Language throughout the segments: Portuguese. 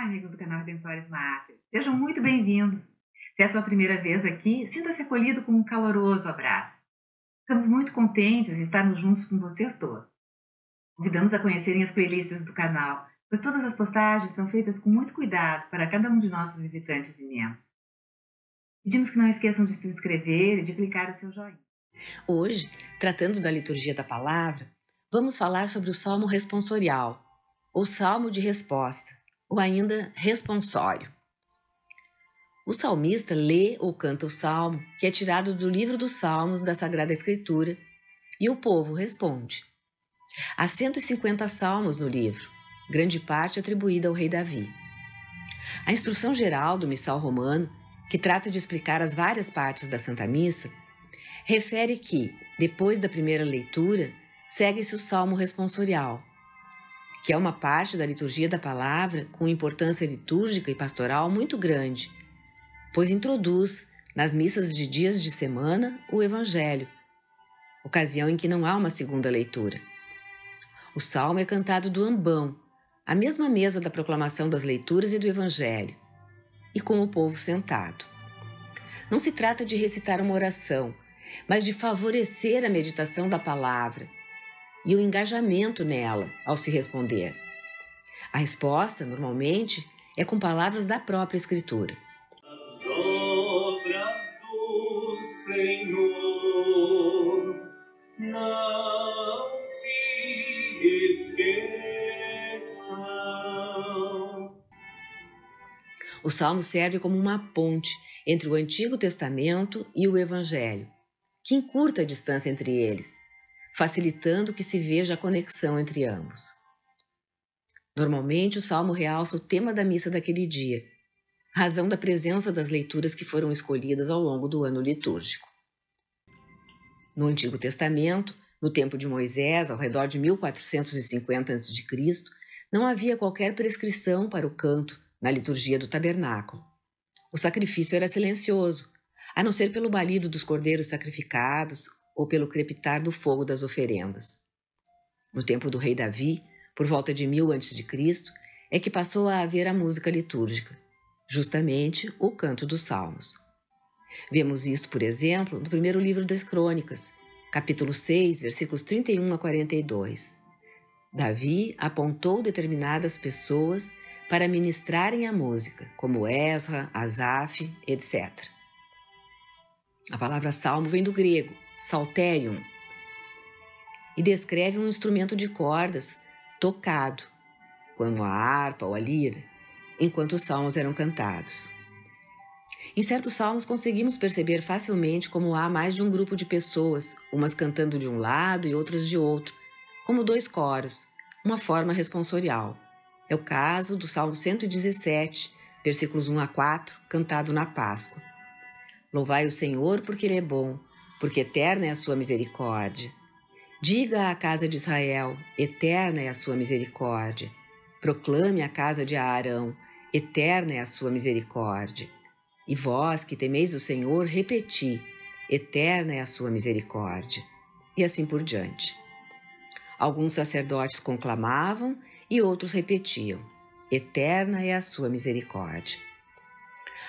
amigos do canal Redemptores Mater. Sejam muito bem-vindos. Se é a sua primeira vez aqui, sinta-se acolhido com um caloroso abraço. Estamos muito contentes em estarmos juntos com vocês todos. Convidamos a conhecerem as playlists do canal, pois todas as postagens são feitas com muito cuidado para cada um de nossos visitantes e membros. Pedimos que não esqueçam de se inscrever e de clicar o seu joinha. Hoje, tratando da liturgia da palavra, vamos falar sobre o Salmo responsorial, ou Salmo de resposta, ou ainda responsório. O salmista lê ou canta o salmo, que é tirado do livro dos Salmos da Sagrada Escritura, e o povo responde. Há 150 salmos no livro, grande parte atribuída ao rei Davi. A instrução geral do Missal Romano, que trata de explicar as várias partes da Santa Missa, refere que, depois da primeira leitura, segue-se o Salmo responsorial, que é uma parte da liturgia da palavra com importância litúrgica e pastoral muito grande, pois introduz, nas missas de dias de semana, o Evangelho, ocasião em que não há uma segunda leitura. O salmo é cantado do ambão, à mesma mesa da proclamação das leituras e do Evangelho, e com o povo sentado. Não se trata de recitar uma oração, mas de favorecer a meditação da palavra e o engajamento nela ao se responder. A resposta, normalmente, é com palavras da própria Escritura. As obras do Senhor não se esqueçam. O Salmo serve como uma ponte entre o Antigo Testamento e o Evangelho, que encurta a distância entre eles, facilitando que se veja a conexão entre ambos. Normalmente, o Salmo realça o tema da missa daquele dia, razão da presença das leituras que foram escolhidas ao longo do ano litúrgico. No Antigo Testamento, no tempo de Moisés, ao redor de 1450 a.C., não havia qualquer prescrição para o canto na liturgia do tabernáculo. O sacrifício era silencioso, a não ser pelo balido dos cordeiros sacrificados ou pelo crepitar do fogo das oferendas. No tempo do rei Davi, por volta de 1000 a.C., é que passou a haver a música litúrgica, justamente o canto dos salmos. Vemos isto, por exemplo, no primeiro livro das Crônicas, capítulo 6, versículos 31 a 42. Davi apontou determinadas pessoas para ministrarem a música, como Esra, Asaf, etc. A palavra salmo vem do grego, psalterium, e descreve um instrumento de cordas tocado, como a harpa ou a lira, enquanto os salmos eram cantados. Em certos salmos conseguimos perceber facilmente como há mais de um grupo de pessoas, umas cantando de um lado e outras de outro, como dois coros, uma forma responsorial. É o caso do Salmo 117, versículos 1 a 4, cantado na Páscoa. Louvai o Senhor porque Ele é bom, porque eterna é a sua misericórdia. Diga à casa de Israel, eterna é a sua misericórdia. Proclame à casa de Aarão, eterna é a sua misericórdia. E vós que temeis o Senhor, repeti, eterna é a sua misericórdia. E assim por diante. Alguns sacerdotes conclamavam e outros repetiam, eterna é a sua misericórdia.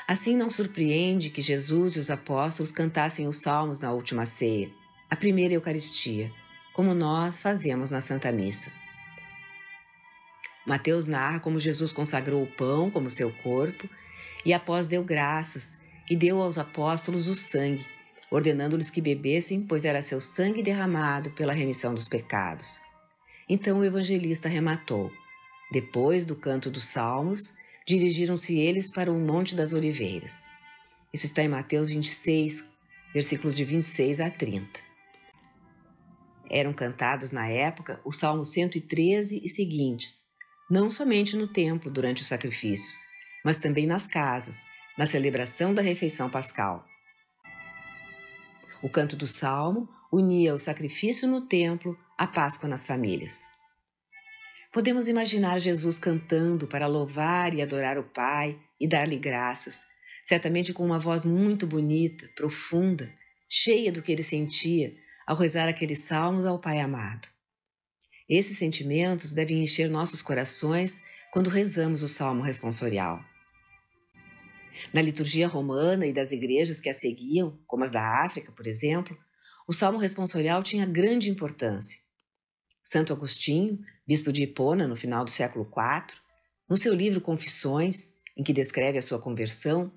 Assim não surpreende que Jesus e os apóstolos cantassem os salmos na última ceia, a primeira Eucaristia, como nós fazemos na Santa Missa. Mateus narra como Jesus consagrou o pão como seu corpo e após deu graças e deu aos apóstolos o sangue, ordenando-lhes que bebessem, pois era seu sangue derramado pela remissão dos pecados. Então o evangelista rematou. Depois do canto dos salmos, dirigiram-se eles para o Monte das Oliveiras. Isso está em Mateus 26, versículos de 26 a 30. Eram cantados na época o Salmo 113 e seguintes, não somente no templo durante os sacrifícios, mas também nas casas, na celebração da refeição pascal. O canto do Salmo unia o sacrifício no templo à Páscoa nas famílias. Podemos imaginar Jesus cantando para louvar e adorar o Pai e dar-lhe graças, certamente com uma voz muito bonita, profunda, cheia do que ele sentia ao rezar aqueles salmos ao Pai amado. Esses sentimentos devem encher nossos corações quando rezamos o Salmo responsorial. Na liturgia romana e das igrejas que a seguiam, como as da África, por exemplo, o Salmo responsorial tinha grande importância. Santo Agostinho, bispo de Hipona no final do século IV, no seu livro Confissões, em que descreve a sua conversão,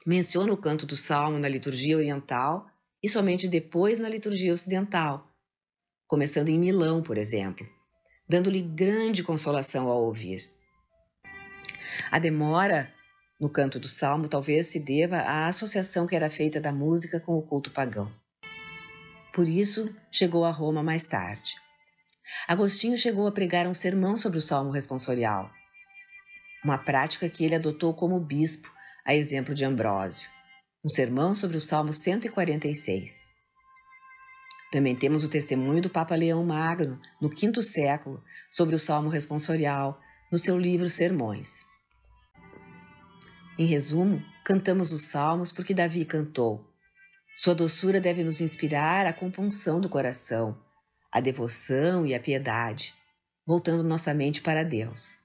menciona o canto do Salmo na liturgia oriental e somente depois na liturgia ocidental, começando em Milão, por exemplo, dando-lhe grande consolação ao ouvir. A demora no canto do Salmo talvez se deva à associação que era feita da música com o culto pagão. Por isso, chegou a Roma mais tarde. Agostinho chegou a pregar um sermão sobre o Salmo responsorial, uma prática que ele adotou como bispo, a exemplo de Ambrósio, um sermão sobre o Salmo 146. Também temos o testemunho do Papa Leão Magno, no V século, sobre o Salmo responsorial, no seu livro Sermões. Em resumo, cantamos os salmos porque Davi cantou. Sua doçura deve nos inspirar a compunção do coração, a devoção e a piedade, voltando nossa mente para Deus.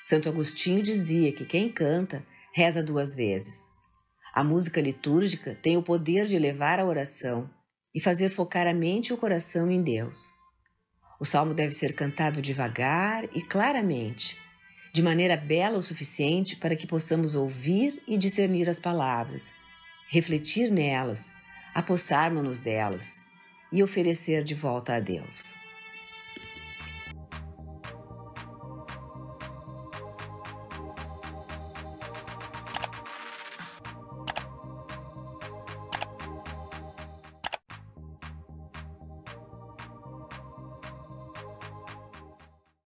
Santo Agostinho dizia que quem canta, reza 2 vezes. A música litúrgica tem o poder de elevar a oração e fazer focar a mente e o coração em Deus. O salmo deve ser cantado devagar e claramente, de maneira bela o suficiente para que possamos ouvir e discernir as palavras, refletir nelas, apossarmos-nos delas e oferecer de volta a Deus.